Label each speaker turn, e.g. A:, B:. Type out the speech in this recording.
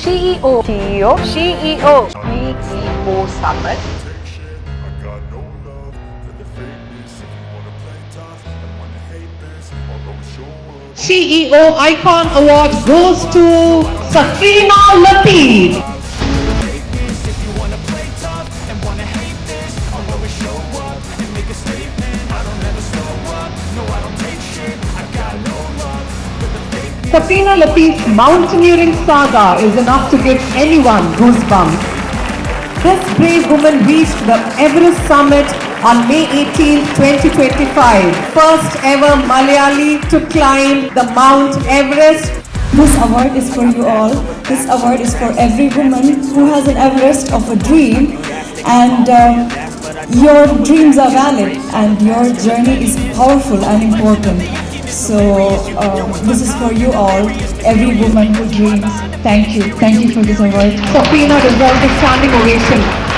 A: SheEO. SheEO. SheEO. SheEO Summit.
B: SheEO Icon Award goes to Safrina Latheef. Safrina Latheef's mountaineering saga is enough to give anyone goosebumps. This brave woman reached the Everest summit on May 18, 2025. First ever Malayali to climb the Mount Everest.
C: This award is for you all. This award is for every woman who has an Everest of a dream, and your dreams are valid and your journey is powerful and important. So this is for you all, every woman who dreams. Thank you for this award.
B: Safrina deserves a standing ovation.